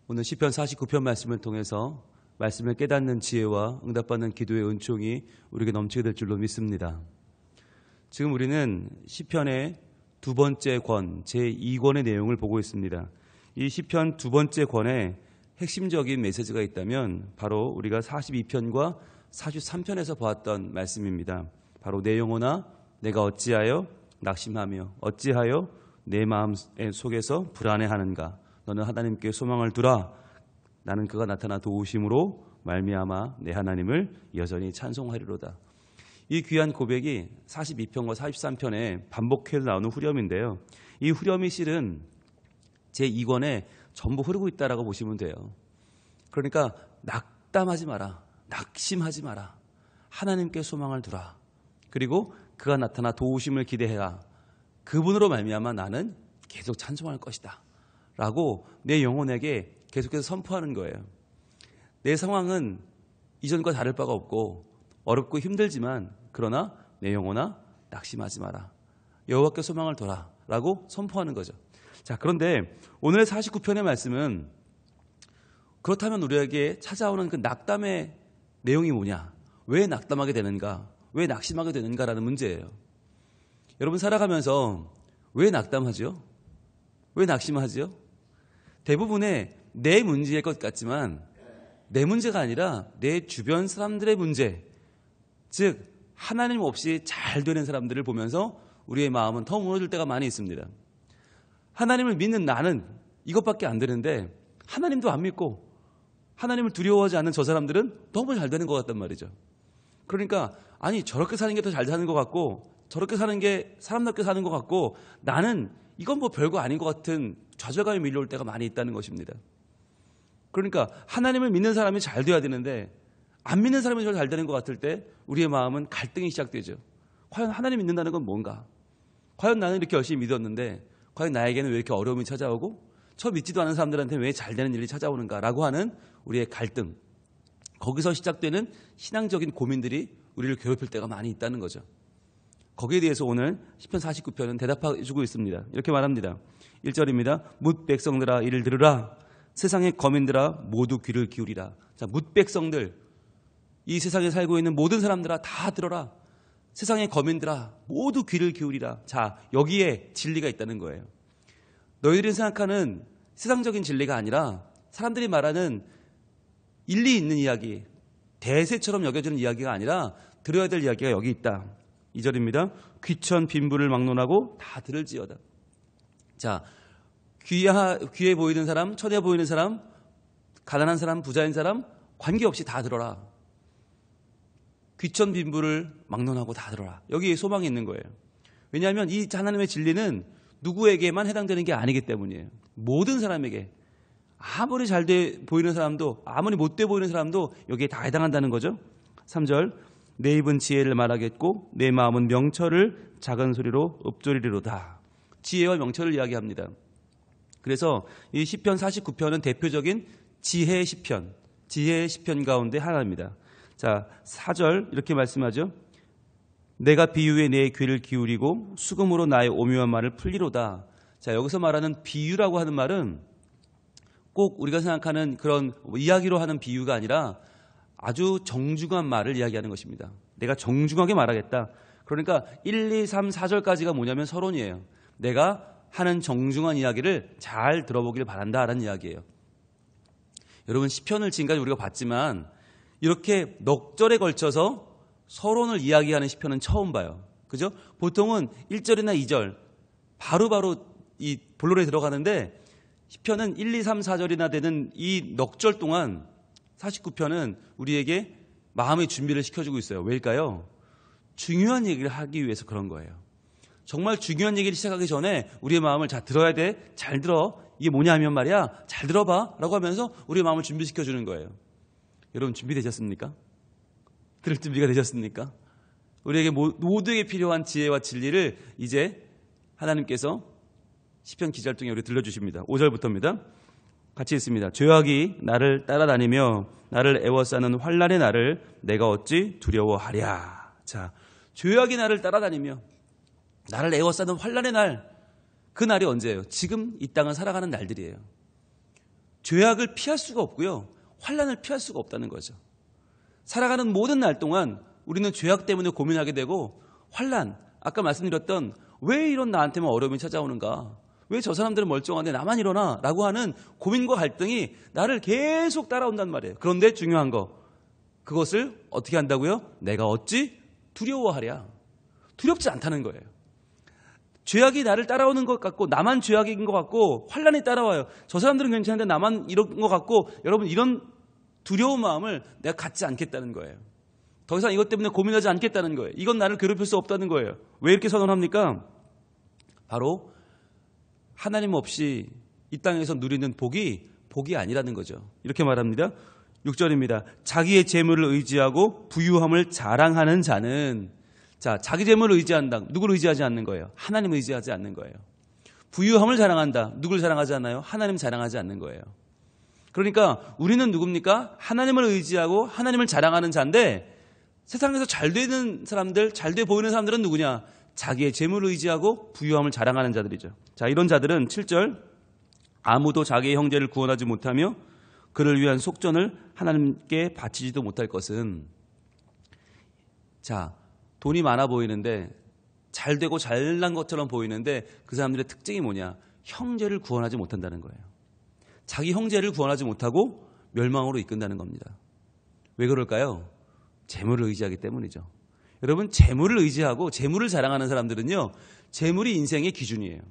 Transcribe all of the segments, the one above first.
오늘 시편 49편 말씀을 통해서 말씀을 깨닫는 지혜와 응답받는 기도의 은총이 우리에게 넘치게 될 줄로 믿습니다. 지금 우리는 시편의 두 번째 권, 제2권의 내용을 보고 있습니다. 이 시편 두 번째 권에 핵심적인 메시지가 있다면 바로 우리가 42편과 43편에서 보았던 말씀입니다. 바로 내 영혼아 내가 어찌하여 낙심하며 어찌하여 내 마음 속에서 불안해하는가. 너는 하나님께 소망을 두라. 나는 그가 나타나 도우심으로 말미암아 내 하나님을 여전히 찬송하리로다. 이 귀한 고백이 42편과 43편에 반복해서 나오는 후렴인데요. 이 후렴이 실은 제2권에 전부 흐르고 있다라고 보시면 돼요. 그러니까 낙담하지 마라. 낙심하지 마라. 하나님께 소망을 두라. 그리고 그가 나타나 도우심을 기대해라. 그분으로 말미암아 나는 계속 찬송할 것이다. 라고 내 영혼에게 계속해서 선포하는 거예요. 내 상황은 이전과 다를 바가 없고 어렵고 힘들지만 그러나 내 영혼아 낙심하지 마라. 여호와께 소망을 둬라. 라고 선포하는 거죠. 자, 그런데 오늘의 49편의 말씀은 그렇다면 우리에게 찾아오는 그 낙담의 내용이 뭐냐? 왜 낙담하게 되는가? 왜 낙심하게 되는가라는 문제예요. 여러분 살아가면서 왜 낙담하죠? 왜 낙심하죠? 대부분의 내 문제일 것 같지만 내 문제가 아니라 내 주변 사람들의 문제, 즉 하나님 없이 잘 되는 사람들을 보면서 우리의 마음은 더 무너질 때가 많이 있습니다. 하나님을 믿는 나는 이것밖에 안 되는데 하나님도 안 믿고 하나님을 두려워하지 않는 저 사람들은 너무 잘 되는 것 같단 말이죠. 그러니까 아니 저렇게 사는 게 더 잘 사는 것 같고 저렇게 사는 게 사람답게 사는 것 같고 나는 이건 뭐 별거 아닌 것 같은 좌절감이 밀려올 때가 많이 있다는 것입니다. 그러니까 하나님을 믿는 사람이 잘 돼야 되는데 안 믿는 사람이 잘 되는 것 같을 때 우리의 마음은 갈등이 시작되죠. 과연 하나님 믿는다는 건 뭔가? 과연 나는 이렇게 열심히 믿었는데 과연 나에게는 왜 이렇게 어려움이 찾아오고 저 믿지도 않은 사람들한테 왜 잘 되는 일이 찾아오는가라고 하는 우리의 갈등. 거기서 시작되는 신앙적인 고민들이 우리를 괴롭힐 때가 많이 있다는 거죠. 거기에 대해서 오늘 시편 49편은 대답해주고 있습니다. 이렇게 말합니다. 1절입니다. 뭇 백성들아 이를 들으라. 세상의 거민들아 모두 귀를 기울이라. 자, 뭇 백성들, 이 세상에 살고 있는 모든 사람들아 다 들어라. 세상의 거민들아 모두 귀를 기울이라. 자, 여기에 진리가 있다는 거예요. 너희들이 생각하는 세상적인 진리가 아니라 사람들이 말하는 일리 있는 이야기, 대세처럼 여겨지는 이야기가 아니라 들어야 될 이야기가 여기 있다. 2절입니다. 귀천 빈부를 막론하고 다 들을지어다. 자, 귀해 보이는 사람, 천해 보이는 사람, 가난한 사람, 부자인 사람 관계없이 다 들어라. 귀천 빈부를 막론하고 다 들어라. 여기에 소망이 있는 거예요. 왜냐하면 이 하나님의 진리는 누구에게만 해당되는 게 아니기 때문이에요. 모든 사람에게 아무리 잘 돼 보이는 사람도 아무리 못돼 보이는 사람도 여기에 다 해당한다는 거죠. 3절 내 입은 지혜를 말하겠고 내 마음은 명철을 작은 소리로 읊조리리로다. 지혜와 명철을 이야기합니다. 그래서 이 시편 49편은 대표적인 지혜의 시편, 지혜의 시편 가운데 하나입니다. 자, 4절 이렇게 말씀하죠. 내가 비유에 내 귀를 기울이고 수금으로 나의 오묘한 말을 풀리로다. 자, 여기서 말하는 비유라고 하는 말은 꼭 우리가 생각하는 그런 이야기로 하는 비유가 아니라 아주 정중한 말을 이야기하는 것입니다. 내가 정중하게 말하겠다. 그러니까 1, 2, 3, 4절까지가 뭐냐면 서론이에요. 내가 하는 정중한 이야기를 잘 들어보길 바란다라는 이야기예요. 여러분 시편을 지금까지 우리가 봤지만 이렇게 넉 절에 걸쳐서 서론을 이야기하는 시편은 처음 봐요. 그죠? 보통은 1절이나 2절 바로바로 이 본론에 들어가는데 시편은 1, 2, 3, 4절이나 되는 이 넉 절 동안 49편은 우리에게 마음의 준비를 시켜주고 있어요. 왜일까요? 중요한 얘기를 하기 위해서 그런 거예요. 정말 중요한 얘기를 시작하기 전에 우리의 마음을 자 들어야 돼. 잘 들어. 이게 뭐냐 하면 말이야. 잘 들어봐. 라고 하면서 우리의 마음을 준비시켜주는 거예요. 여러분 준비되셨습니까? 들을 준비가 되셨습니까? 우리에게 모두에게 필요한 지혜와 진리를 이제 하나님께서 시편 기절 중에 우리 들려주십니다. 5절부터입니다. 같이 읽습니다. 죄악이 나를 따라다니며 나를 애워싸는 환난의 날을 내가 어찌 두려워하랴. 자, 죄악이 나를 따라다니며 나를 애워싸는 환난의 날, 그 날이 언제예요? 지금 이 땅을 살아가는 날들이에요. 죄악을 피할 수가 없고요. 환난을 피할 수가 없다는 거죠. 살아가는 모든 날 동안 우리는 죄악 때문에 고민하게 되고 환난, 아까 말씀드렸던 왜 이런 나한테만 어려움이 찾아오는가? 왜 저 사람들은 멀쩡한데 나만 이러나? 라고 하는 고민과 갈등이 나를 계속 따라온단 말이에요. 그런데 중요한 거, 그것을 어떻게 한다고요? 내가 어찌 두려워하랴. 두렵지 않다는 거예요. 죄악이 나를 따라오는 것 같고 나만 죄악인 것 같고 환난이 따라와요. 저 사람들은 괜찮은데 나만 이런 것 같고 여러분 이런 두려운 마음을 내가 갖지 않겠다는 거예요. 더 이상 이것 때문에 고민하지 않겠다는 거예요. 이건 나를 괴롭힐 수 없다는 거예요. 왜 이렇게 선언합니까? 바로 하나님 없이 이 땅에서 누리는 복이 아니라는 거죠. 이렇게 말합니다. 6절입니다. 자기의 재물을 의지하고 부유함을 자랑하는 자는, 자, 자기 재물을 의지한다. 누구를 의지하지 않는 거예요? 하나님을 의지하지 않는 거예요. 부유함을 자랑한다. 누구를 자랑하지 않나요? 하나님 자랑하지 않는 거예요. 그러니까 우리는 누굽니까? 하나님을 의지하고 하나님을 자랑하는 자인데 세상에서 잘 되는 사람들, 잘 돼 보이는 사람들은 누구냐? 자기의 재물을 의지하고 부유함을 자랑하는 자들이죠. 자, 이런 자들은 7절, 아무도 자기의 형제를 구원하지 못하며 그를 위한 속전을 하나님께 바치지도 못할 것은, 자, 돈이 많아 보이는데 잘 되고 잘난 것처럼 보이는데 그 사람들의 특징이 뭐냐? 형제를 구원하지 못한다는 거예요. 자기 형제를 구원하지 못하고 멸망으로 이끈다는 겁니다. 왜 그럴까요? 재물을 의지하기 때문이죠. 여러분, 재물을 의지하고 재물을 자랑하는 사람들은요, 재물이 인생의 기준이에요.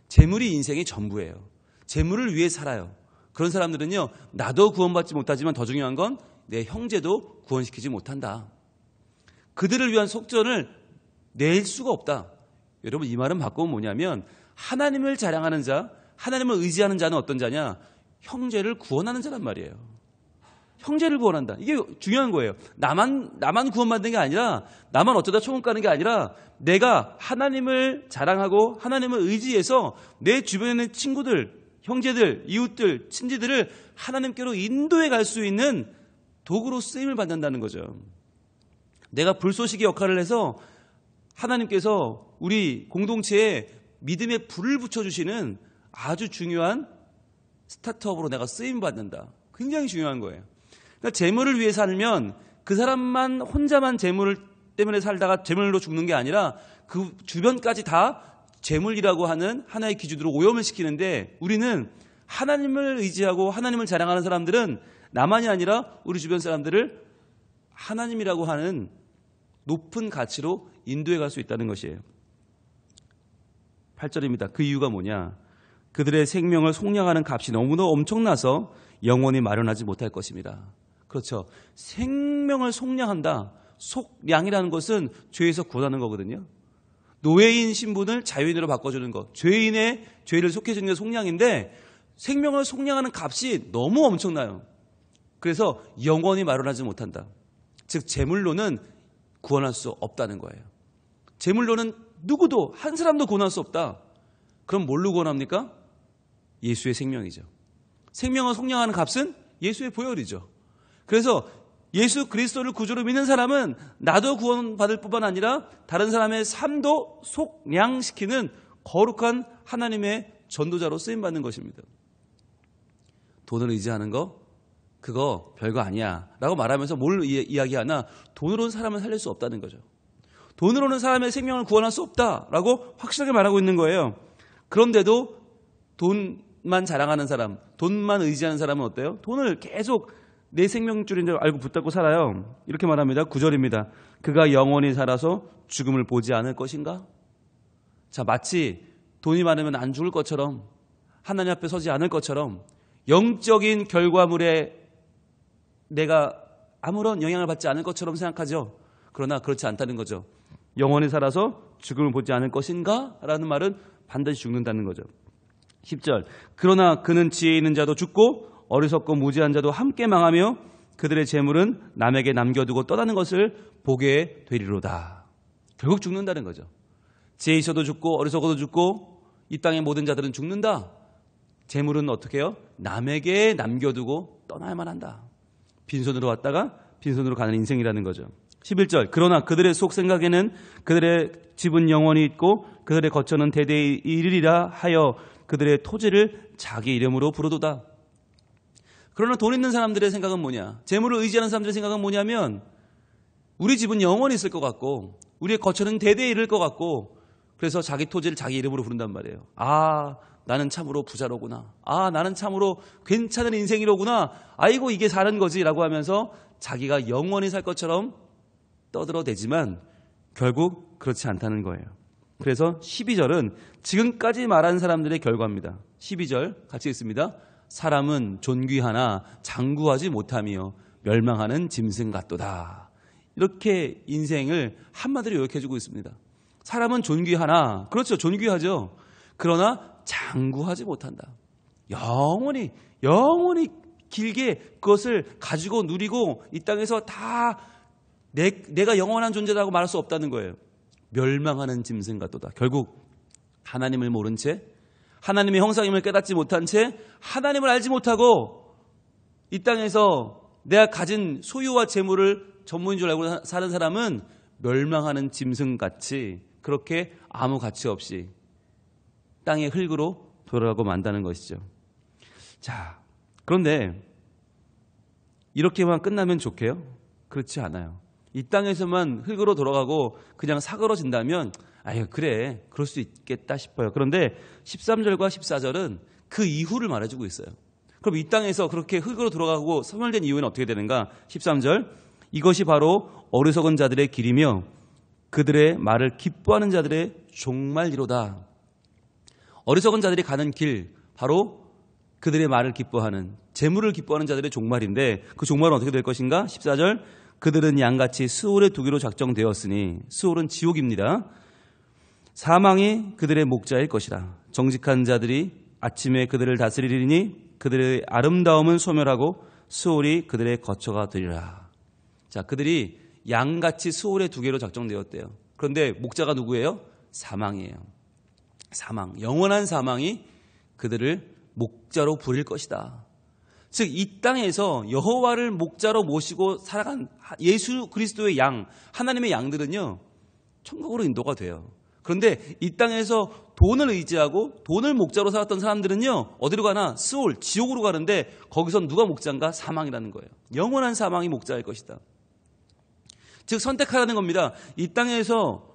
재물이 인생의 전부예요. 재물을 위해 살아요. 그런 사람들은요, 나도 구원받지 못하지만 더 중요한 건 내 형제도 구원시키지 못한다. 그들을 위한 속전을 낼 수가 없다. 여러분, 이 말은 바꾸면 뭐냐면 하나님을 자랑하는 자, 하나님을 의지하는 자는 어떤 자냐? 형제를 구원하는 자란 말이에요. 형제를 구원한다. 이게 중요한 거예요. 나만 구원받는 게 아니라, 나만 어쩌다 천국 가는 게 아니라 내가 하나님을 자랑하고 하나님을 의지해서 내 주변에 있는 친구들, 형제들, 이웃들, 친지들을 하나님께로 인도해 갈 수 있는 도구로 쓰임을 받는다는 거죠. 내가 불쏘시개 역할을 해서 하나님께서 우리 공동체에 믿음의 불을 붙여주시는 아주 중요한 스타트업으로 내가 쓰임받는다. 굉장히 중요한 거예요. 그러니까 재물을 위해 살면 그 사람만 혼자만 재물 때문에 살다가 재물로 죽는 게 아니라 그 주변까지 다 재물이라고 하는 하나의 기준으로 오염을 시키는데, 우리는 하나님을 의지하고 하나님을 자랑하는 사람들은 나만이 아니라 우리 주변 사람들을 하나님이라고 하는 높은 가치로 인도해 갈 수 있다는 것이에요. 8절입니다. 그 이유가 뭐냐? 그들의 생명을 속량하는 값이 너무나 엄청나서 영원히 마련하지 못할 것입니다. 그렇죠. 생명을 속량한다. 속량이라는 것은 죄에서 구원하는 거거든요. 노예인 신분을 자유인으로 바꿔주는 것. 죄인의 죄를 속해주는 게 속량인데 생명을 속량하는 값이 너무 엄청나요. 그래서 영원히 마련하지 못한다. 즉 재물로는 구원할 수 없다는 거예요. 재물로는 누구도 한 사람도 구원할 수 없다. 그럼 뭘로 구원합니까? 예수의 생명이죠. 생명을 속량하는 값은 예수의 보혈이죠. 그래서 예수 그리스도를 구주로 믿는 사람은 나도 구원받을 뿐만 아니라 다른 사람의 삶도 속량시키는 거룩한 하나님의 전도자로 쓰임받는 것입니다. 돈을 의지하는 거, 그거 별거 아니야 라고 말하면서 뭘 이야기하나? 돈으로는 사람을 살릴 수 없다는 거죠. 돈으로는 사람의 생명을 구원할 수 없다라고 확실하게 말하고 있는 거예요. 그런데도 돈만 자랑하는 사람, 돈만 의지하는 사람은 어때요? 돈을 계속 내 생명줄인 줄 알고 붙잡고 살아요. 이렇게 말합니다. 9절입니다. 그가 영원히 살아서 죽음을 보지 않을 것인가? 자, 마치 돈이 많으면 안 죽을 것처럼, 하나님 앞에 서지 않을 것처럼 영적인 결과물에 내가 아무런 영향을 받지 않을 것처럼 생각하죠. 그러나 그렇지 않다는 거죠. 영원히 살아서 죽음을 보지 않을 것인가? 라는 말은 반드시 죽는다는 거죠. 10절. 그러나 그는 지혜 있는 자도 죽고 어리석고 무지한 자도 함께 망하며 그들의 재물은 남에게 남겨두고 떠나는 것을 보게 되리로다. 결국 죽는다는 거죠. 지혜 있어도 죽고 어리석어도 죽고 이 땅의 모든 자들은 죽는다. 재물은 어떻게 해요? 남에게 남겨두고 떠나야만 한다. 빈손으로 왔다가 빈손으로 가는 인생이라는 거죠. 11절. 그러나 그들의 속 생각에는 그들의 집은 영원히 있고 그들의 거처는 대대에 이르리라 하여 그들의 토지를 자기 이름으로 부르도다. 그러나 돈 있는 사람들의 생각은 뭐냐? 재물을 의지하는 사람들의 생각은 뭐냐면 우리 집은 영원히 있을 것 같고 우리의 거처는 대대에 이를 것 같고 그래서 자기 토지를 자기 이름으로 부른단 말이에요. 아, 나는 참으로 부자로구나. 아, 나는 참으로 괜찮은 인생이로구나. 아이고, 이게 사는 거지라고 하면서 자기가 영원히 살 것처럼 떠들어대지만 결국 그렇지 않다는 거예요. 그래서 12절은 지금까지 말한 사람들의 결과입니다. 12절 같이 읽습니다. 사람은 존귀하나 장구하지 못하며 멸망하는 짐승 같도다. 이렇게 인생을 한마디로 요약해주고 있습니다. 사람은 존귀하나, 그렇죠, 존귀하죠. 그러나 장구하지 못한다. 영원히 길게 그것을 가지고 누리고 이 땅에서 다 내가 영원한 존재라고 말할 수 없다는 거예요. 멸망하는 짐승 같도다. 결국 하나님을 모른 채, 하나님의 형상임을 깨닫지 못한 채, 하나님을 알지 못하고 이 땅에서 내가 가진 소유와 재물을 전부인 줄 알고 사는 사람은 멸망하는 짐승같이 그렇게 아무 가치 없이 땅의 흙으로 돌아가고 만다는 것이죠. 자, 그런데 이렇게만 끝나면 좋게요? 그렇지 않아요. 이 땅에서만 흙으로 돌아가고 그냥 사그러진다면 아유, 그래, 그럴 수 있겠다 싶어요. 그런데 13절과 14절은 그 이후를 말해주고 있어요. 그럼 이 땅에서 그렇게 흙으로 돌아가고 소멸된 이후에는 어떻게 되는가? 13절, 이것이 바로 어리석은 자들의 길이며 그들의 말을 기뻐하는 자들의 종말이로다. 어리석은 자들이 가는 길, 바로 그들의 말을 기뻐하는, 재물을 기뻐하는 자들의 종말인데 그 종말은 어떻게 될 것인가? 14절, 그들은 양같이 스올에 두기로 작정되었으니, 스올은 지옥입니다. 사망이 그들의 목자일 것이라. 정직한 자들이 아침에 그들을 다스리리니 그들의 아름다움은 소멸하고 스올이 그들의 거처가 되리라. 자, 그들이 양같이 스올의 두 개로 작정되었대요. 그런데 목자가 누구예요? 사망이에요. 사망, 영원한 사망이 그들을 목자로 부릴 것이다. 즉, 이 땅에서 여호와를 목자로 모시고 살아간 예수 그리스도의 양, 하나님의 양들은요, 천국으로 인도가 돼요. 그런데 이 땅에서 돈을 의지하고 돈을 목자로 살았던 사람들은요, 어디로 가나? 스올, 지옥으로 가는데 거기선 누가 목자인가? 사망이라는 거예요. 영원한 사망이 목자일 것이다. 즉, 선택하라는 겁니다. 이 땅에서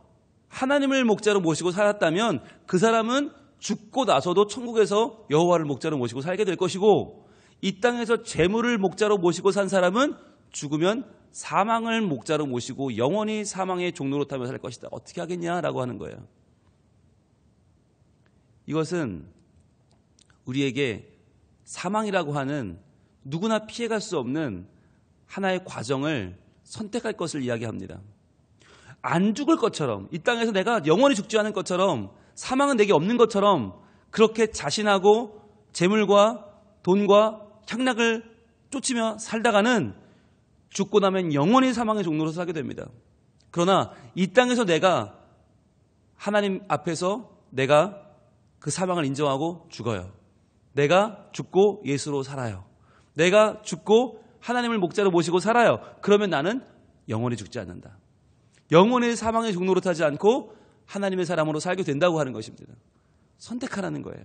하나님을 목자로 모시고 살았다면 그 사람은 죽고 나서도 천국에서 여호와를 목자로 모시고 살게 될 것이고, 이 땅에서 재물을 목자로 모시고 산 사람은 죽으면 사망을 목자로 모시고 영원히 사망의 종로로 타며 살 것이다. 어떻게 하겠냐라고 하는 거예요. 이것은 우리에게 사망이라고 하는 누구나 피해갈 수 없는 하나의 과정을 선택할 것을 이야기합니다. 안 죽을 것처럼, 이 땅에서 내가 영원히 죽지 않을 것처럼, 사망은 내게 없는 것처럼 그렇게 자신하고 재물과 돈과 향락을 쫓으며 살다가는 죽고 나면 영원히 사망의 종로로 살게 됩니다. 그러나 이 땅에서 내가 하나님 앞에서 내가 그 사망을 인정하고 죽어요. 내가 죽고 예수로 살아요. 내가 죽고 하나님을 목자로 모시고 살아요. 그러면 나는 영원히 죽지 않는다. 영원히 사망의 종로로 타지 않고 하나님의 사람으로 살게 된다고 하는 것입니다. 선택하라는 거예요.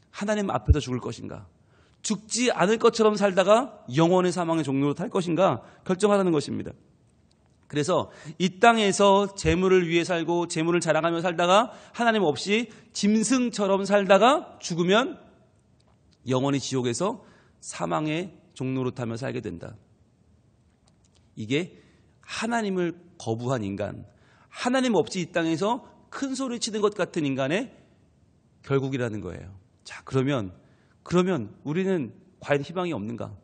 하나님 앞에서 죽을 것인가? 죽지 않을 것처럼 살다가 영원의 사망의 종로로 탈 것인가? 결정하라는 것입니다. 그래서 이 땅에서 재물을 위해 살고 재물을 자랑하며 살다가 하나님 없이 짐승처럼 살다가 죽으면 영원히 지옥에서 사망의 종로로 타며 살게 된다. 이게 하나님을 거부한 인간, 하나님 없이 이 땅에서 큰 소리 치는 것 같은 인간의 결국이라는 거예요. 자, 그러면 우리는 과연 희망이 없는가?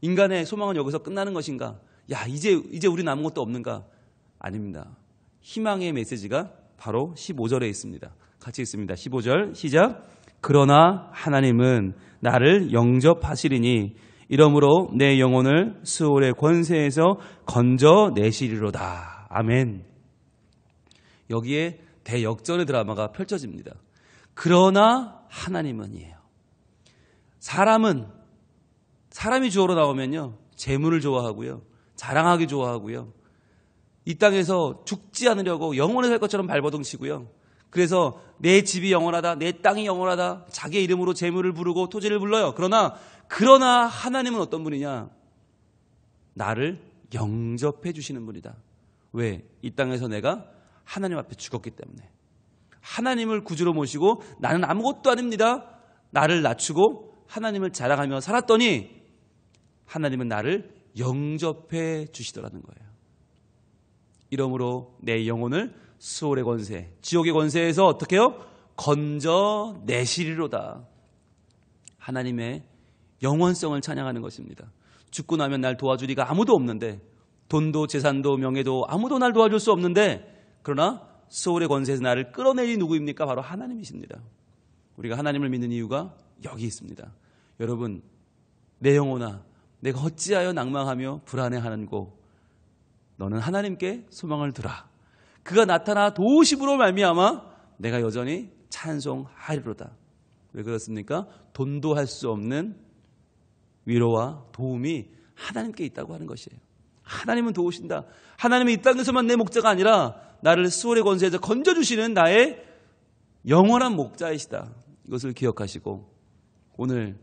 인간의 소망은 여기서 끝나는 것인가? 야, 이제 우리 남은 것도 없는가? 아닙니다. 희망의 메시지가 바로 15절에 있습니다. 같이 읽습니다. 15절 시작. 그러나 하나님은 나를 영접하시리니 이러므로 내 영혼을 스올의 권세에서 건져내시리로다. 아멘. 여기에 대역전의 드라마가 펼쳐집니다. 그러나 하나님은이에요. 사람이 주어로 나오면요, 재물을 좋아하고요, 자랑하기 좋아하고요, 이 땅에서 죽지 않으려고 영원히 살 것처럼 발버둥 치고요, 그래서 내 집이 영원하다, 내 땅이 영원하다, 자기의 이름으로 재물을 부르고 토지를 불러요. 그러나 그러나 하나님은 어떤 분이냐? 나를 영접해 주시는 분이다. 왜? 이 땅에서 내가 하나님 앞에 죽었기 때문에. 하나님을 구주로 모시고 나는 아무것도 아닙니다. 나를 낮추고 하나님을 자랑하며 살았더니 하나님은 나를 영접해 주시더라는 거예요. 이러므로 내 영혼을 수월의 권세, 지옥의 권세에서 어떻게 해요? 건져내시리로다. 하나님의 영원성을 찬양하는 것입니다. 죽고 나면 날 도와줄 이가 아무도 없는데, 돈도 재산도 명예도 아무도 날 도와줄 수 없는데, 그러나 수월의 권세에서 나를 끌어내리 누구입니까? 바로 하나님이십니다. 우리가 하나님을 믿는 이유가 여기 있습니다. 여러분, 내 영혼아, 내가 어찌하여 낭망하며 불안해하는고 너는 하나님께 소망을 두라. 그가 나타나 도우심으로 말미암아 내가 여전히 찬송하리로다. 왜 그렇습니까? 돈도 할 수 없는 위로와 도움이 하나님께 있다고 하는 것이에요. 하나님은 도우신다. 하나님은 이 땅에서만 내 목자가 아니라 나를 수월의 권세에서 건져주시는 나의 영원한 목자이시다. 이것을 기억하시고 오늘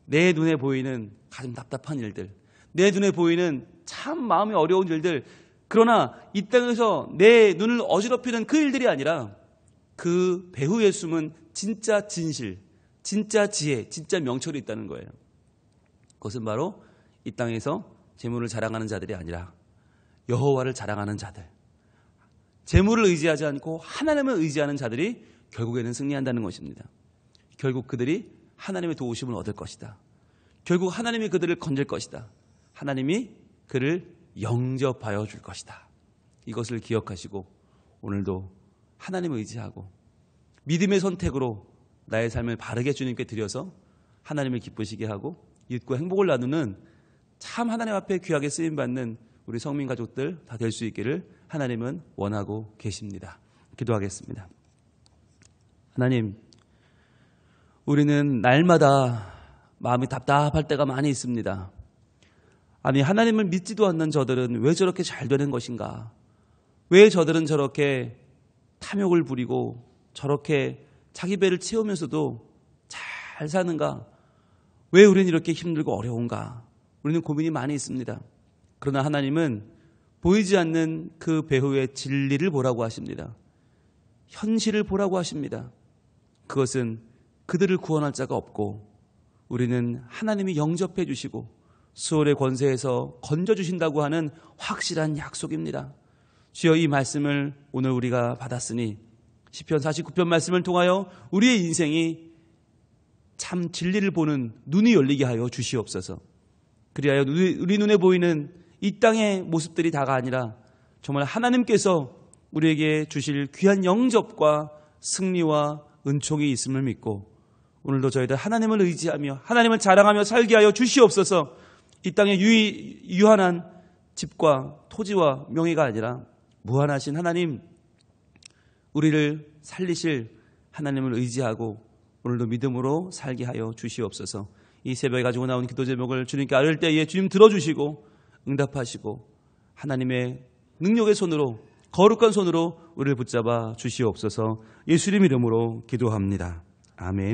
내 눈에 보이는 가슴 답답한 일들, 내 눈에 보이는 참 마음이 어려운 일들, 그러나 이 땅에서 내 눈을 어지럽히는 그 일들이 아니라 그 배후에 숨은 진짜 진실, 진짜 지혜, 진짜 명철이 있다는 거예요. 그것은 바로 이 땅에서 재물을 자랑하는 자들이 아니라 여호와를 자랑하는 자들, 재물을 의지하지 않고 하나님을 의지하는 자들이 결국에는 승리한다는 것입니다. 결국 그들이 하나님의 도우심을 얻을 것이다. 결국 하나님이 그들을 건질 것이다. 하나님이 그를 영접하여 줄 것이다. 이것을 기억하시고 오늘도 하나님을 의지하고 믿음의 선택으로 나의 삶을 바르게 주님께 드려서 하나님을 기쁘시게 하고 이웃과 행복을 나누는 참 하나님 앞에 귀하게 쓰임받는 우리 성민 가족들 다 될 수 있기를 하나님은 원하고 계십니다. 기도하겠습니다. 하나님, 우리는 날마다 마음이 답답할 때가 많이 있습니다. 아니, 하나님을 믿지도 않는 저들은 왜 저렇게 잘 되는 것인가? 왜 저들은 저렇게 탐욕을 부리고 저렇게 자기 배를 채우면서도 잘 사는가? 왜 우리는 이렇게 힘들고 어려운가? 우리는 고민이 많이 있습니다. 그러나 하나님은 보이지 않는 그 배후의 진리를 보라고 하십니다. 현실을 보라고 하십니다. 그것은 그들을 구원할 자가 없고 우리는 하나님이 영접해 주시고 수월의 권세에서 건져주신다고 하는 확실한 약속입니다. 주여, 이 말씀을 오늘 우리가 받았으니 시편 49편 말씀을 통하여 우리의 인생이 참 진리를 보는 눈이 열리게 하여 주시옵소서. 그리하여 우리 눈에 보이는 이 땅의 모습들이 다가 아니라 정말 하나님께서 우리에게 주실 귀한 영접과 승리와 은총이 있음을 믿고 오늘도 저희들 하나님을 의지하며 하나님을 자랑하며 살게 하여 주시옵소서. 이 땅에 유한한 집과 토지와 명예가 아니라 무한하신 하나님, 우리를 살리실 하나님을 의지하고 오늘도 믿음으로 살게 하여 주시옵소서. 이 새벽에 가지고 나온 기도 제목을 주님께 아뢰을 때에 주님 들어주시고 응답하시고 하나님의 능력의 손으로, 거룩한 손으로 우리를 붙잡아 주시옵소서. 예수님 이름으로 기도합니다. 아멘.